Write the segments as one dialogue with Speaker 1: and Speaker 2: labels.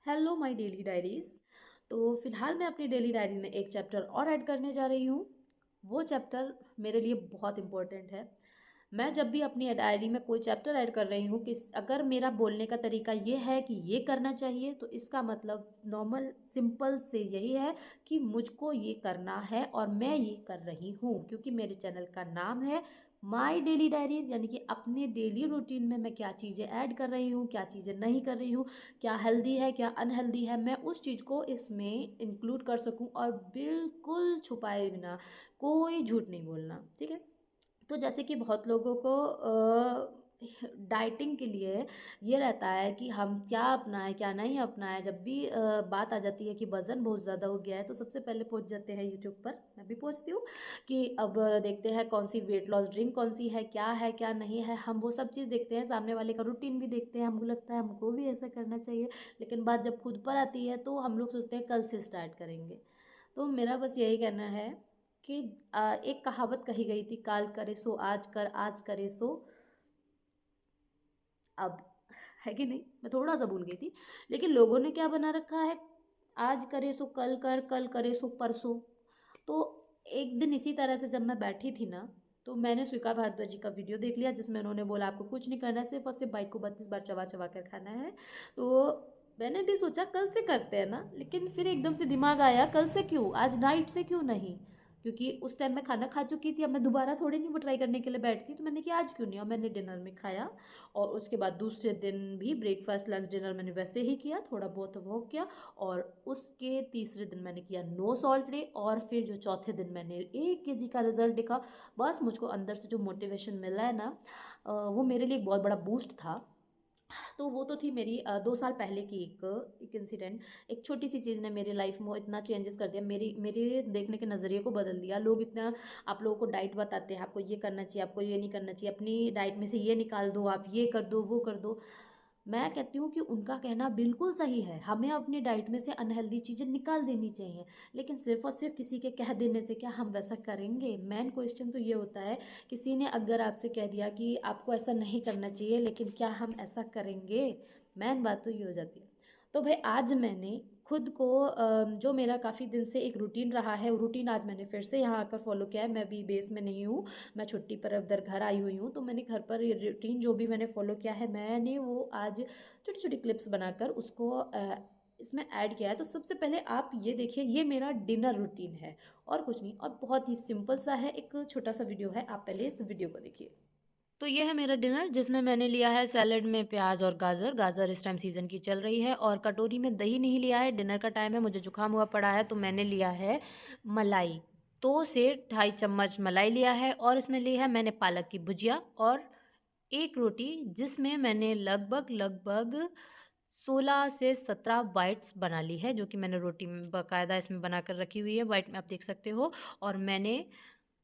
Speaker 1: Hello my daily diaries. तो फिलहाल मैं अपनी डेली डायरी में एक चैप्टर और ऐड करने जा रही हूँ। वो चैप्टर मेरे लिए बहुत इम्पोर्टेंट है। मैं जब भी अपनी डायरी में कोई चैप्टर ऐड कर रही हूँ कि अगर मेरा बोलने का तरीका ये है कि ये करना चाहिए, तो इसका मतलब नॉर्मल सिंपल से यही है कि मुझको ये करना है और मैं ये कर रही हूँ, क्योंकि मेरे चैनल का नाम है माई डेली डायरीज, यानी कि अपने डेली रूटीन में मैं क्या चीज़ें ऐड कर रही हूँ, क्या चीज़ें नहीं कर रही हूँ, क्या हेल्दी है क्या अनहेल्दी है, मैं उस चीज़ को इसमें इंक्लूड कर सकूं और बिल्कुल छुपाए बिना, कोई झूठ नहीं बोलना, ठीक है। तो जैसे कि बहुत लोगों को डाइटिंग के लिए ये रहता है कि हम क्या अपनाएं क्या नहीं अपनाएं। जब भी बात आ जाती है कि वज़न बहुत ज़्यादा हो गया है, तो सबसे पहले पहुंच जाते हैं यूट्यूब पर, मैं भी पहुंचती हूँ, कि अब देखते हैं कौन सी वेट लॉस ड्रिंक कौन सी है क्या नहीं है। हम वो सब चीज़ देखते हैं, सामने वाले का रूटीन भी देखते हैं, हमको लगता है हमको भी ऐसा करना चाहिए। लेकिन बात जब खुद पर आती है तो हम लोग सोचते हैं कल से स्टार्ट करेंगे। तो मेरा बस यही कहना है कि एक कहावत कही गई थी, काल करे सो आज कर, आज करे सो अब, है कि नहीं। मैं थोड़ा सा भूल गई थी, लेकिन लोगों ने क्या बना रखा है, आज करे सो कल कर, कल करे सो परसों। तो एक दिन इसी तरह से जब मैं बैठी थी ना, तो मैंने स्वीकार भारद्वाज जी का वीडियो देख लिया, जिसमें उन्होंने बोला आपको कुछ नहीं करना है, सिर्फ और सिर्फ बाइक को 32 बार चबा चबा कर खाना है। तो मैंने भी सोचा कल से करते हैं ना, लेकिन फिर एकदम से दिमाग आया कल से क्यों, आज नाइट से क्यों नहीं, क्योंकि उस टाइम मैं खाना खा चुकी थी। अब मैं दोबारा थोड़ी नहीं वो ट्राई करने के लिए बैठती, तो मैंने किया आज क्यों नहीं, और मैंने डिनर में खाया। और उसके बाद दूसरे दिन भी ब्रेकफास्ट लंच डिनर मैंने वैसे ही किया, थोड़ा बहुत वो किया। और उसके तीसरे दिन मैंने किया नो सॉल्ट डे, और फिर जो चौथे दिन मैंने 1 kg का रिजल्ट देखा। बस मुझको अंदर से जो मोटिवेशन मिला है ना, वो मेरे लिए एक बहुत बड़ा बूस्ट था। तो वो तो थी मेरी 2 साल पहले की एक इंसिडेंट। एक छोटी सी चीज़ ने मेरी लाइफ में इतना चेंजेस कर दिया, मेरी मेरे देखने के नज़रिए को बदल दिया। लोग इतना आप लोगों को डाइट बताते हैं, आपको ये करना चाहिए, आपको ये नहीं करना चाहिए, अपनी डाइट में से ये निकाल दो, आप ये कर दो वो कर दो। मैं कहती हूँ कि उनका कहना बिल्कुल सही है, हमें अपनी डाइट में से अनहेल्दी चीज़ें निकाल देनी चाहिए। लेकिन सिर्फ और सिर्फ किसी के कह देने से क्या हम वैसा करेंगे? मेन क्वेश्चन तो ये होता है, किसी ने अगर आपसे कह दिया कि आपको ऐसा नहीं करना चाहिए, लेकिन क्या हम ऐसा करेंगे? मेन बात तो ये हो जाती है। तो भाई आज मैंने खुद को जो मेरा काफ़ी दिन से एक रूटीन रहा है, वो रूटीन आज मैंने फिर से यहाँ आकर फॉलो किया है। मैं भी बेस में नहीं हूँ, मैं छुट्टी पर उधर घर आई हुई हूँ, तो मैंने घर पर ये रूटीन जो भी मैंने फॉलो किया है, मैंने वो आज छोटी छोटी क्लिप्स बनाकर उसको इसमें ऐड किया है। तो सबसे पहले आप ये देखिए, ये मेरा डिनर रूटीन है और कुछ नहीं, और बहुत ही सिंपल सा है, एक छोटा सा वीडियो है, आप पहले इस वीडियो को देखिए। तो ये है मेरा डिनर, जिसमें मैंने लिया है सैलेड में प्याज और गाजर। गाजर इस टाइम सीज़न की चल रही है, और कटोरी में दही नहीं लिया है, डिनर का टाइम है, मुझे जुकाम हुआ पड़ा है, तो मैंने लिया है मलाई। 2 से 2.5 चम्मच मलाई लिया है, और इसमें लिया है मैंने पालक की भुजिया और एक रोटी, जिसमें मैंने लगभग लगभग 16 से 17 बाइट्स बना ली है, जो कि मैंने रोटी में बाकायदा इसमें बना कर रखी हुई है, बाइट में आप देख सकते हो। और मैंने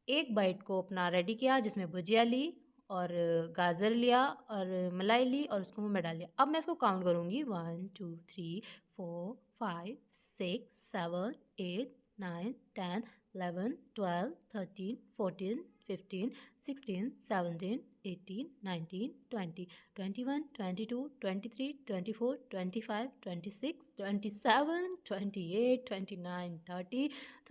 Speaker 1: एक बाइट को अपना रेडी किया, जिसमें भुजिया ली और गाजर लिया और मलाई ली, और उसको मुंह में डाल लिया। अब मैं इसको काउंट करूँगी, 1 2 3 4 5 6 7 8 9 10 11 12 13 14 15 16 17 18 19 20 21 22 23 24 25 26 27 28 29 30 31 32 33 34 35 36 37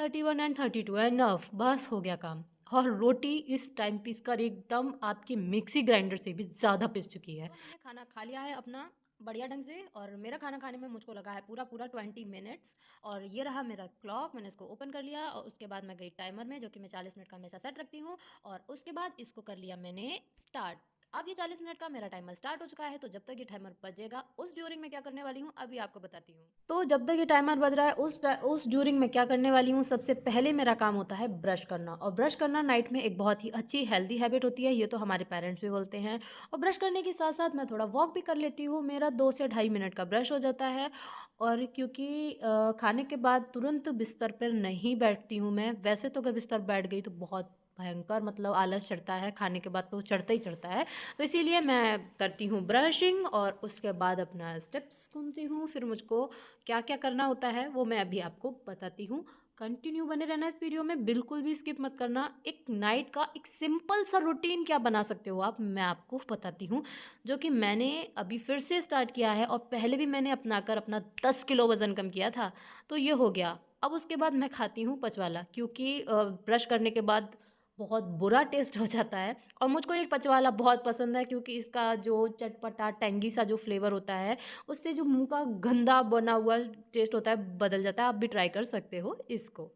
Speaker 1: 38 29 30। बस हो गया काम। और रोटी इस टाइम पीस कर एकदम आपकी मिक्सी ग्राइंडर से भी ज़्यादा पिस चुकी है। तो मैंने खाना खा लिया है अपना बढ़िया ढंग से, और मेरा खाना खाने में मुझको लगा है पूरा पूरा 20 मिनट्स। और ये रहा मेरा क्लॉक, मैंने इसको ओपन कर लिया, और उसके बाद मैं गई टाइमर में, जो कि मैं 40 मिनट का हमेशा सेट रखती हूँ। और उसके बाद इसको कर लिया मैंने स्टार्ट। अब ये 40 मिनट का मेरा टाइमर स्टार्ट हो चुका है, तो जब तक ये टाइमर बजेगा उस ड्यूरिंग में क्या करने वाली हूँ अभी आपको बताती हूँ। तो जब तक ये टाइमर बज रहा है उस ड्यूरिंग में क्या करने वाली हूँ, सबसे पहले मेरा काम होता है ब्रश करना। और ब्रश करना नाइट में एक बहुत ही अच्छी हेल्दी हैबिट होती है, ये तो हमारे पेरेंट्स भी बोलते हैं। और ब्रश करने के साथ साथ मैं थोड़ा वॉक भी कर लेती हूँ, मेरा 2 से 2.5 मिनट का ब्रश हो जाता है। और क्योंकि खाने के बाद तुरंत बिस्तर पर नहीं बैठती हूँ मैं, वैसे तो अगर बिस्तर बैठ गई तो बहुत भयंकर मतलब आलस चढ़ता है, खाने के बाद तो चढ़ता ही चढ़ता है। तो इसीलिए मैं करती हूँ ब्रशिंग, और उसके बाद अपना स्टेप्स घूमती हूँ। फिर मुझको क्या क्या करना होता है वो मैं अभी आपको बताती हूँ। कंटिन्यू बने रहना इस वीडियो में, बिल्कुल भी स्किप मत करना। एक नाइट का एक सिंपल सा रूटीन क्या बना सकते हो आप, मैं आपको बताती हूँ, जो कि मैंने अभी फिर से स्टार्ट किया है और पहले भी मैंने अपनाकर अपना 10 किलो वज़न कम किया था। तो ये हो गया। अब उसके बाद मैं खाती हूँ पचवाला, क्योंकि ब्रश करने के बाद बहुत बुरा टेस्ट हो जाता है और मुझको ये पचवाला बहुत पसंद है, क्योंकि इसका जो चटपटा टेंगी सा जो फ्लेवर होता है, उससे जो मुंह का गंदा बना हुआ टेस्ट होता है बदल जाता है। आप भी ट्राई कर सकते हो इसको।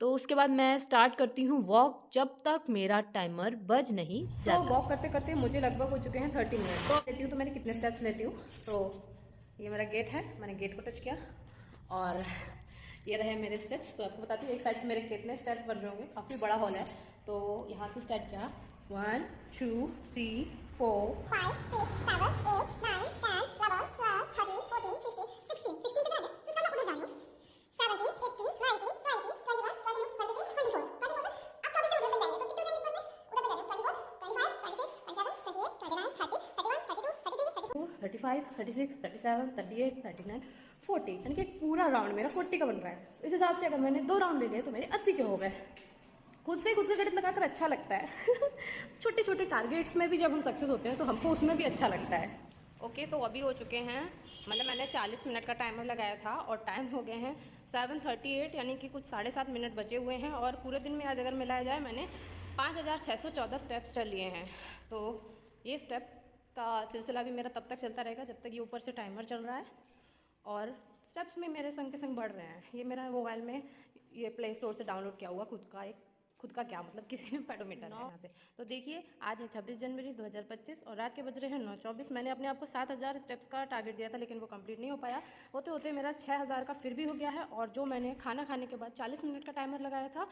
Speaker 1: तो उसके बाद मैं स्टार्ट करती हूँ वॉक, जब तक मेरा टाइमर बज नहीं जाता।
Speaker 2: तो वॉक करते करते मुझे लगभग हो चुके हैं 30 मिनट। तो लेती हूँ तो मैंने कितने स्टेप्स लेती हूँ, तो ये मेरा गेट है, मैंने गेट को टच किया और ये रहे मेरे स्टेप्स। तो आपको बताती हूँ एक साइड से मेरे कितने स्टेप्स बन रहे होंगे, काफ़ी बड़ा हॉल है। तो यहाँ से स्टार्ट किया, 1 2 3 4 5 6 7 8 9 10 11 12 13 14 15 16 16 पे जाना है, तो मैं खुद जाऊँ 17 18 19 20 21 22 23 24 अब 24 से उधर जाएंगे, तो कितने जाएंगे ऊपर में, उधर जाएंगे 24 25 26 27 28 29 30 31 32 33 34 35 36 37 38 39 40, यानी कि एक पूरा राउंड मेरा 40 का बन रहा है। इस हिसाब से अगर मैंने 2 राउंड ले लिए तो मेरे 80 के हो गए। खुद से खुद का गणित लगाकर अच्छा लगता है। छोटे छोटे टारगेट्स में भी जब हम सक्सेस होते हैं तो हमको उसमें भी अच्छा लगता है। ओके, तो अभी हो चुके हैं, मतलब मैंने 40 मिनट का टाइमर लगाया था और टाइम हो गए हैं 7:38, यानी कि कुछ 7.5 मिनट बचे हुए हैं। और पूरे दिन में आज अगर मिलाया जाए मैंने 5,614 स्टेप्स चल लिए हैं। तो ये स्टेप का सिलसिला भी मेरा तब तक चलता रहेगा जब तक ये ऊपर से टाइमर चल रहा है और स्टेप्स में मेरे संग के संग बढ़ रहे हैं। ये मेरा मोबाइल में ये प्ले स्टोर से डाउनलोड किया हुआ खुद का क्या मतलब किसी ने पेडोमीटर है यहाँ से। तो देखिए आज है 26 जनवरी 2025 और रात के बज रहे हैं 9:24। मैंने अपने आप को 7,000 स्टेप्स का टारगेट दिया था, लेकिन वो कंप्लीट नहीं हो पाया। होते होते मेरा 6,000 का फिर भी हो गया है। और जो मैंने खाना खाने के बाद 40 मिनट का टाइमर लगाया था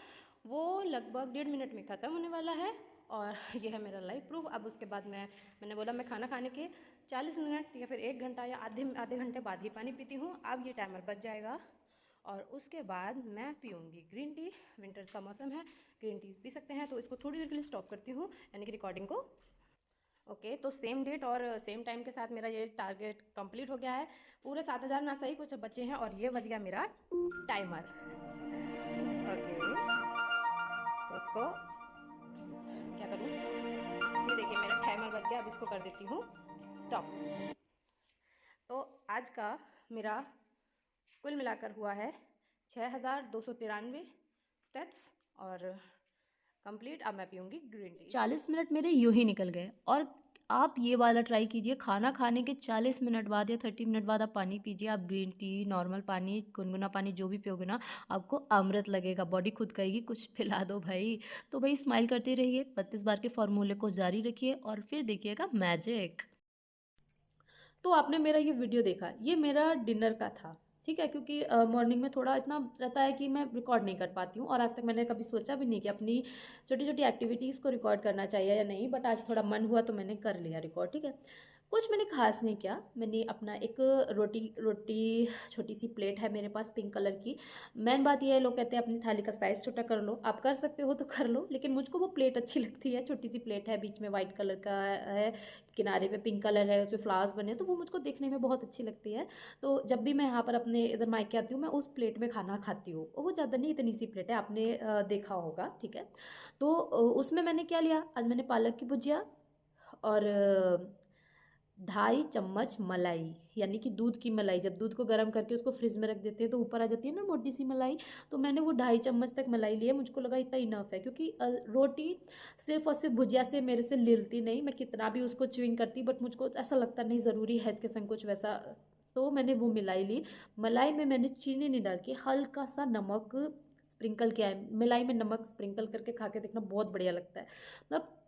Speaker 2: वो लगभग 1.5 मिनट में ख़त्म होने वाला है। और ये है मेरा लाइव प्रूफ। अब उसके बाद मैंने बोला मैं खाना खाने के 40 मिनट या फिर 1 घंटा या आधे घंटे बाद ही पानी पीती हूँ। अब ये टाइमर बच जाएगा और उसके बाद मैं पीऊँगी ग्रीन टी। विंटर्स का मौसम है, ग्रीन टी पी सकते हैं। तो इसको थोड़ी देर के लिए स्टॉप करती हूँ, यानी कि रिकॉर्डिंग को। ओके, तो सेम डेट और सेम टाइम के साथ मेरा ये टारगेट कंप्लीट हो गया है। पूरे 7,000 ना सही कुछ बचे हैं और ये बज गया मेरा टाइमर। ओके, तो इसको क्या करूँ, ये देखिए मेरा टाइमर बज गया। अब इसको कर देती हूँ स्टॉप। तो आज का मेरा कुल मिलाकर हुआ है 6,293 स्टेप्स और कंप्लीट। अब मैं पीऊँगी ग्रीन टी।
Speaker 1: 40 मिनट मेरे यूँ ही निकल गए। और आप ये वाला ट्राई कीजिए, खाना खाने के 40 मिनट बाद या 30 मिनट बाद आप पानी पीजिए। आप ग्रीन टी, नॉर्मल पानी, गुनगुना पानी जो भी पियोगे ना, आपको अमृत लगेगा। बॉडी खुद कहेगी कुछ पिला दो भाई। तो भाई स्माइल करते रहिए, 32 बार के फॉर्मूले को जारी रखिए और फिर देखिएगा मैजिक। तो आपने मेरा ये वीडियो देखा, ये मेरा डिनर का था, ठीक है, क्योंकि मॉर्निंग में थोड़ा इतना रहता है कि मैं रिकॉर्ड नहीं कर पाती हूँ और आज तक मैंने कभी सोचा भी नहीं कि अपनी छोटी छोटी एक्टिविटीज़ को रिकॉर्ड करना चाहिए या नहीं, बट आज थोड़ा मन हुआ तो मैंने कर लिया रिकॉर्ड, ठीक है। कुछ मैंने खास नहीं किया। मैंने अपना एक रोटी रोटी छोटी सी प्लेट है मेरे पास पिंक कलर की। मेन बात ये है, लोग कहते हैं अपनी थाली का साइज़ छोटा कर लो, आप कर सकते हो तो कर लो, लेकिन मुझको वो प्लेट अच्छी लगती है। छोटी सी प्लेट है, बीच में वाइट कलर का है, किनारे पे पिंक कलर है, उसमें फ्लावर्स बने हैं, तो वो मुझको देखने में बहुत अच्छी लगती है। तो जब भी मैं यहाँ पर अपने इधर मायके आती हूँ मैं उस प्लेट में खाना खाती हूँ। वो ज़्यादा नहीं, इतनी सी प्लेट है, आपने देखा होगा, ठीक है। तो उसमें मैंने क्या लिया, आज मैंने पालक की भुजिया और 2.5 चम्मच मलाई, यानी कि दूध की मलाई। जब दूध को गर्म करके उसको फ्रिज में रख देते हैं तो ऊपर आ जाती है ना मोटी सी मलाई, तो मैंने वो 2.5 चम्मच तक मलाई लिया। मुझको लगा इतना इनफ है, क्योंकि रोटी सिर्फ और सिर्फ भुजिया से मेरे से लिलती नहीं, मैं कितना भी उसको च्युइंग करती, बट मुझको ऐसा लगता नहीं ज़रूरी है इसके संग कुछ वैसा। तो मैंने वो मलाई ली। मलाई में मैंने चीनी नहीं डाल के हल्का सा नमक स्प्रिंकल किया है। मलाई में नमक स्प्रिंकल करके खा के देखना, बहुत बढ़िया लगता है, मतलब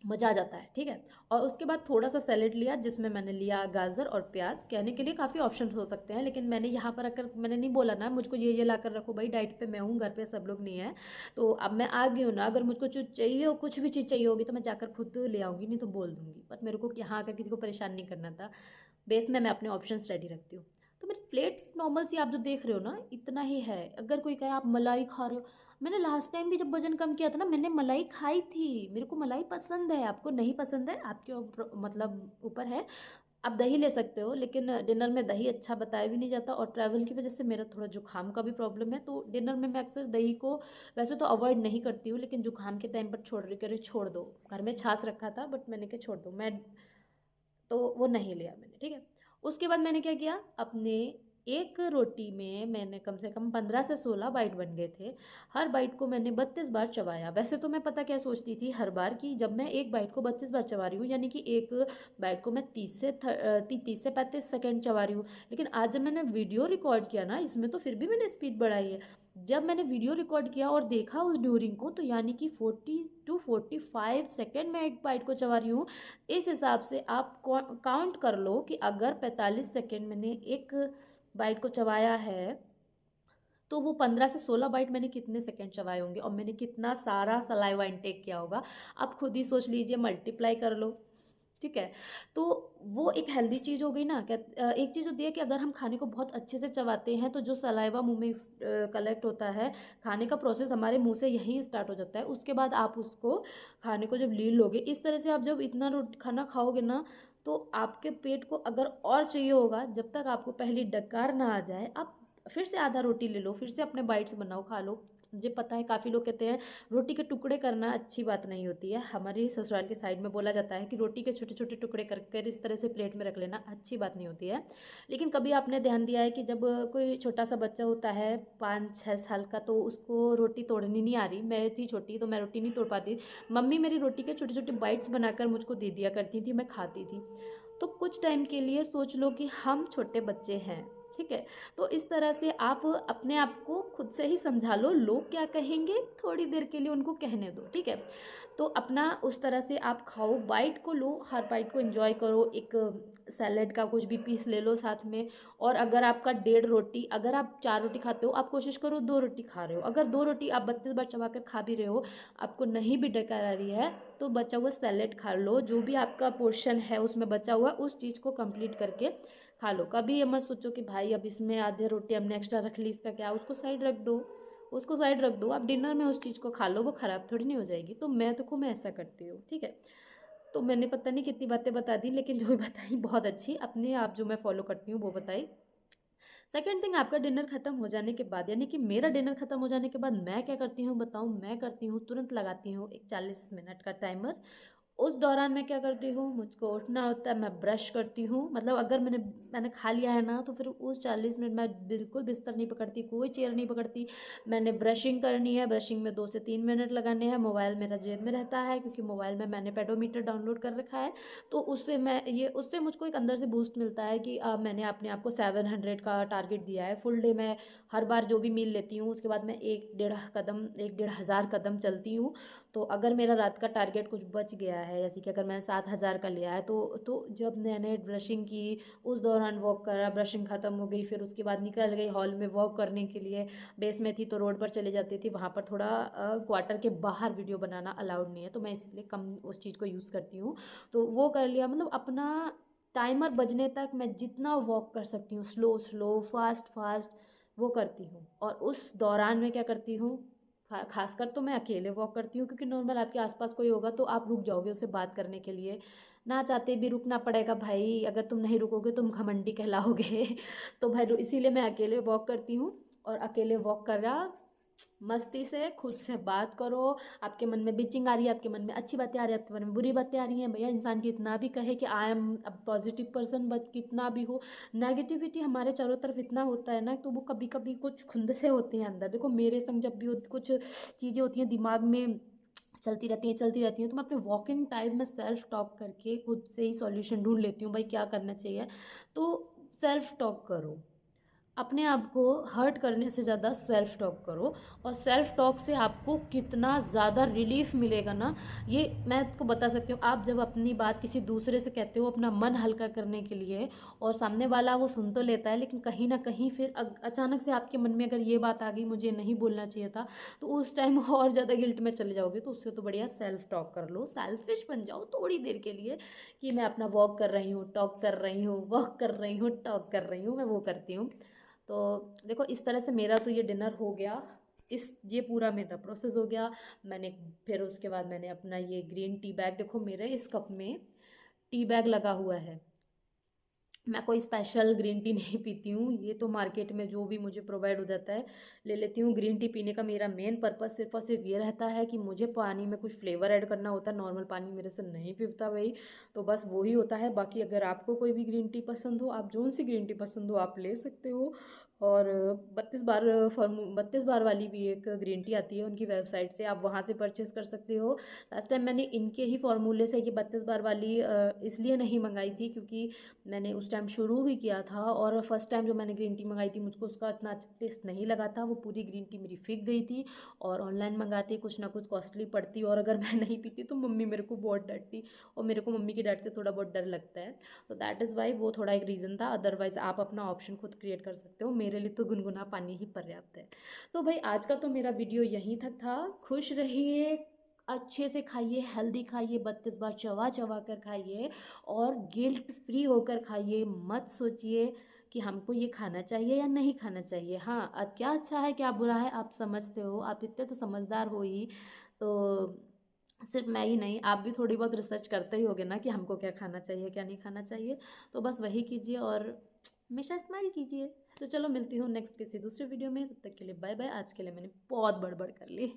Speaker 1: मज़ा आ जाता है, ठीक है। और उसके बाद थोड़ा सा सैलेड लिया, जिसमें मैंने लिया गाजर और प्याज। कहने के लिए काफ़ी ऑप्शन हो सकते हैं, लेकिन मैंने यहाँ पर आकर मैंने नहीं बोला ना मुझको ये ला कर रखो भाई, डाइट पे मैं हूँ, घर पे सब लोग नहीं है। तो अब मैं आ गई हूँ ना, अगर मुझको कुछ चाहिए हो, कुछ भी चीज़ चाहिए होगी तो मैं जाकर खुद ले आऊँगी, नहीं तो बोल दूँगी। बट मेरे को यहाँ आकर किसी को परेशान नहीं करना था। बेस में मैं अपने ऑप्शंस रेडी रखती हूँ। तो मेरी प्लेट नॉर्मल सी आप जो देख रहे हो ना, इतना ही है। अगर कोई कहे आप मलाई खा रहे हो, मैंने लास्ट टाइम भी जब वजन कम किया था ना, मैंने मलाई खाई थी। मेरे को मलाई पसंद है, आपको नहीं पसंद है, आपके मतलब ऊपर है। आप दही ले सकते हो, लेकिन डिनर में दही अच्छा बताया भी नहीं जाता, और ट्रैवल की वजह से मेरा थोड़ा जुकाम का भी प्रॉब्लम है, तो डिनर में मैं अक्सर दही को वैसे तो अवॉइड नहीं करती हूँ, लेकिन जुकाम के टाइम पर छोड़ रही कह रही छोड़ दो। घर में छाछ रखा था बट मैंने कहा छोड़ दो, मैं तो वो नहीं लिया मैंने, ठीक है। उसके बाद मैंने क्या किया, अपने एक रोटी में मैंने कम से कम 15 से 16 बाइट बन गए थे। हर बाइट को मैंने 32 बार चबाया। वैसे तो मैं पता क्या सोचती थी हर बार कि जब मैं एक बाइट को 32 बार चबा रही हूँ, यानी कि एक बाइट को मैं 30 से 35 सेकेंड चबा रही हूँ। लेकिन आज जब मैंने वीडियो रिकॉर्ड किया ना, इसमें तो फिर भी मैंने स्पीड बढ़ाई है। जब मैंने वीडियो रिकॉर्ड किया और देखा उस ड्यूरिंग को, तो यानी कि 40 to 45 सेकेंड में एक बाइट को चबा रही हूँ। इस हिसाब से आप काउंट कर लो कि अगर 45 सेकेंड मैंने एक बाइट को चबाया है, तो वो 15 से 16 बाइट मैंने कितने सेकेंड चबाए होंगे और मैंने कितना सारा सलाइवा इनटेक किया होगा। आप खुद ही सोच लीजिए, मल्टीप्लाई कर लो, ठीक है। तो वो एक हेल्दी चीज़ हो गई ना। क्या एक चीज़ होती है कि अगर हम खाने को बहुत अच्छे से चबाते हैं, तो जो सलाइवा मुंह में कलेक्ट होता है, खाने का प्रोसेस हमारे मुंह से यहीं स्टार्ट हो जाता है। उसके बाद आप उसको खाने को जब ले लोगे, इस तरह से आप जब इतना खाना खाओगे ना, तो आपके पेट को अगर और चाहिए होगा, जब तक आपको पहली डकार ना आ जाए, आप फिर से आधा रोटी ले लो, फिर से अपने बाइट्स बनाओ, खा लो। मुझे पता है काफ़ी लोग कहते हैं रोटी के टुकड़े करना अच्छी बात नहीं होती है। हमारी ससुराल के साइड में बोला जाता है कि रोटी के छोटे छोटे टुकड़े कर इस तरह से प्लेट में रख लेना अच्छी बात नहीं होती है। लेकिन कभी आपने ध्यान दिया है कि जब कोई छोटा सा बच्चा होता है 5-6 साल का, तो उसको रोटी तोड़नी नहीं आ रही। मैं थी छोटी तो मैं रोटी नहीं तोड़ पाती, मम्मी मेरी रोटी के छोटे छोटे बाइट्स बनाकर मुझको दे दिया करती थी, मैं खाती थी। तो कुछ टाइम के लिए सोच लो कि हम छोटे बच्चे हैं, ठीक है। तो इस तरह से आप अपने आप को खुद से ही समझा लो, लोग क्या कहेंगे थोड़ी देर के लिए उनको कहने दो, ठीक है। तो अपना उस तरह से आप खाओ, बाइट को लो, हर बाइट को एंजॉय करो। एक सैलेड का कुछ भी पीस ले लो साथ में। और अगर आपका 1.5 रोटी, अगर आप 4 रोटी खाते हो, आप कोशिश करो 2 रोटी खा रहे हो। अगर 2 रोटी आप 32 बार चबा कर खा भी रहे हो, आपको नहीं भी डकार आ रही है, तो बचा हुआ सैलेड खा लो। जो भी आपका पोर्शन है उसमें बचा हुआ, उस चीज़ को कंप्लीट करके खा लो। कभी ये मत सोचो कि भाई अब इसमें आधे रोटी हमने एक्स्ट्रा रख ली, इसका क्या, उसको साइड रख दो, उसको साइड रख दो। आप डिनर में उस चीज़ को खा लो, वो ख़राब थोड़ी नहीं हो जाएगी। तो मैं ऐसा करती हूँ, ठीक है। तो मैंने पता नहीं कितनी बातें बता दी, लेकिन जो भी बताई बहुत अच्छी, अपने आप जो मैं फॉलो करती हूँ वो बताई। सेकेंड थिंग, आपका डिनर खत्म हो जाने के बाद, यानी कि मेरा डिनर खत्म हो जाने के बाद मैं क्या करती हूँ बताऊँ, मैं करती हूँ तुरंत लगाती हूँ एक 40 मिनट का टाइमर। उस दौरान मैं क्या करती हूँ, मुझको उठना होता है, मैं ब्रश करती हूँ। मतलब अगर मैंने खा लिया है ना, तो फिर उस 40 मिनट मैं बिल्कुल बिस्तर नहीं पकड़ती, कोई चेयर नहीं पकड़ती। मैंने ब्रशिंग करनी है, ब्रशिंग में 2 से 3 मिनट लगाने हैं। मोबाइल मेरा जेब में रहता है, क्योंकि मोबाइल में मैंने पेडोमीटर डाउनलोड कर रखा है। तो उससे मुझको एक अंदर से बूस्ट मिलता है कि मैंने अपने आप को 700 का टारगेट दिया है। फुल डे में हर बार जो भी मील लेती हूँ, उसके बाद मैं 1-1.5 हज़ार कदम चलती हूँ। तो अगर मेरा रात का टारगेट कुछ बच गया है, जैसे कि अगर मैंने 7 हज़ार का लिया है, तो जब मैंने ब्रशिंग की, उस दौरान वॉक करा, ब्रशिंग ख़त्म हो गई, फिर उसके बाद निकल गई हॉल में वॉक करने के लिए। बेस में थी तो रोड पर चले जाती थी, वहाँ पर थोड़ा क्वार्टर के बाहर वीडियो बनाना अलाउड नहीं है, तो मैं इसलिए कम उस चीज़ को यूज़ करती हूँ। तो वो कर लिया, मतलब अपना टाइमर बजने तक मैं जितना वॉक कर सकती हूँ, स्लो स्लो, फास्ट फास्ट, वो करती हूँ। और उस दौरान मैं क्या करती हूँ, खासकर तो मैं अकेले वॉक करती हूँ, क्योंकि नॉर्मल आपके आसपास कोई होगा तो आप रुक जाओगे उससे बात करने के लिए। ना चाहते भी रुकना पड़ेगा भाई, अगर तुम नहीं रुकोगे तुम घमंडी कहलाओगे। तो भाई इसीलिए मैं अकेले वॉक करती हूँ। और अकेले वॉक कर रहा, मस्ती से खुद से बात करो। आपके मन में बिचिंग आ रही है, आपके मन में अच्छी बातें आ रही है, आपके मन में बुरी बातें आ रही हैं, भैया इंसान कितना भी कहे कि I am a positive person, but कितना भी हो, नेगेटिविटी हमारे चारों तरफ इतना होता है ना, तो वो कभी कभी कुछ खुंद से होते हैं अंदर। देखो मेरे संग जब भी कुछ चीज़ें होती हैं दिमाग में, चलती रहती हैं, तो मैं अपने वॉकिंग टाइम में सेल्फ टॉक करके खुद से ही सॉल्यूशन ढूंढ लेती हूँ, भाई क्या करना चाहिए। तो सेल्फ टॉक करो, अपने आप को हर्ट करने से ज़्यादा सेल्फ टॉक करो। और सेल्फ टॉक से आपको कितना ज़्यादा रिलीफ मिलेगा ना, ये मैं आपको बता सकती हूँ। आप जब अपनी बात किसी दूसरे से कहते हो अपना मन हल्का करने के लिए, और सामने वाला वो सुन तो लेता है, लेकिन कहीं ना कहीं फिर अचानक से आपके मन में अगर ये बात आ गई मुझे नहीं बोलना चाहिए था, तो उस टाइम और ज़्यादा गिल्ट में चले जाओगे। तो उससे तो बढ़िया सेल्फ टॉक कर लो, सेल्फिश बन जाओ थोड़ी देर के लिए, कि मैं अपना वॉक कर रही हूँ, टॉक कर रही हूँ, वॉक कर रही हूँ, टॉक कर रही हूँ, मैं वो करती हूँ। तो देखो इस तरह से मेरा तो ये डिनर हो गया, ये पूरा मेरा प्रोसेस हो गया। मैंने फिर उसके बाद मैंने अपना ये ग्रीन टी बैग, देखो मेरे इस कप में टी बैग लगा हुआ है, मैं कोई स्पेशल ग्रीन टी नहीं पीती हूँ, ये तो मार्केट में जो भी मुझे प्रोवाइड हो जाता है ले लेती हूँ। ग्रीन टी पीने का मेरा मेन पर्पस सिर्फ़ और सिर्फ ये रहता है कि मुझे पानी में कुछ फ्लेवर ऐड करना होता है, नॉर्मल पानी मेरे से नहीं पीता भाई, तो बस वो ही होता है। बाकी अगर आपको कोई भी ग्रीन टी पसंद हो, आप जोन सी ग्रीन टी पसंद हो आप ले सकते हो। और 32 बार वाली भी एक ग्रीन टी आती है उनकी वेबसाइट से, आप वहाँ से परचेज़ कर सकते हो। लास्ट टाइम मैंने इनके ही फार्मूले से ये 32 बार वाली इसलिए नहीं मंगाई थी क्योंकि मैंने उस टाइम शुरू ही किया था, और फर्स्ट टाइम जो मैंने ग्रीन टी मंगाई थी मुझको उसका इतना अच्छा टेस्ट नहीं लगा था, वो पूरी ग्रीन टी मेरी फीक गई थी। और ऑनलाइन मंगाते कुछ ना कुछ कॉस्टली पड़ती, और अगर मैं नहीं पीती तो मम्मी मेरे को बहुत डांटती, और मेरे को मम्मी की डांट से थोड़ा बहुत डर लगता है। तो दैट इज़ वाई वो थोड़ा एक रीज़न था, अदरवाइज़ आप अपना ऑप्शन खुद क्रिएट कर सकते हो, मेरे लिए तो गुनगुना पानी ही पर्याप्त है। तो भाई आज का तो मेरा वीडियो यहीं तक था। खुश रहिए, अच्छे से खाइए, हेल्दी खाइए, 32 बार चबा चबा कर खाइए, और गिल्ट फ्री होकर खाइए। मत सोचिए कि हमको ये खाना चाहिए या नहीं खाना चाहिए। हाँ, क्या अच्छा है क्या बुरा है आप समझते हो, आप इतने तो समझदार हो ही। तो सिर्फ मैं ही नहीं, आप भी थोड़ी बहुत रिसर्च करते ही होगे ना कि हमको क्या खाना चाहिए क्या नहीं खाना चाहिए। तो बस वही कीजिए और हमेशा स्माइल कीजिए। तो चलो मिलती हूँ नेक्स्ट किसी दूसरे वीडियो में, तब तक के लिए बाय बाय। आज के लिए मैंने बहुत बड़बड़ कर ली।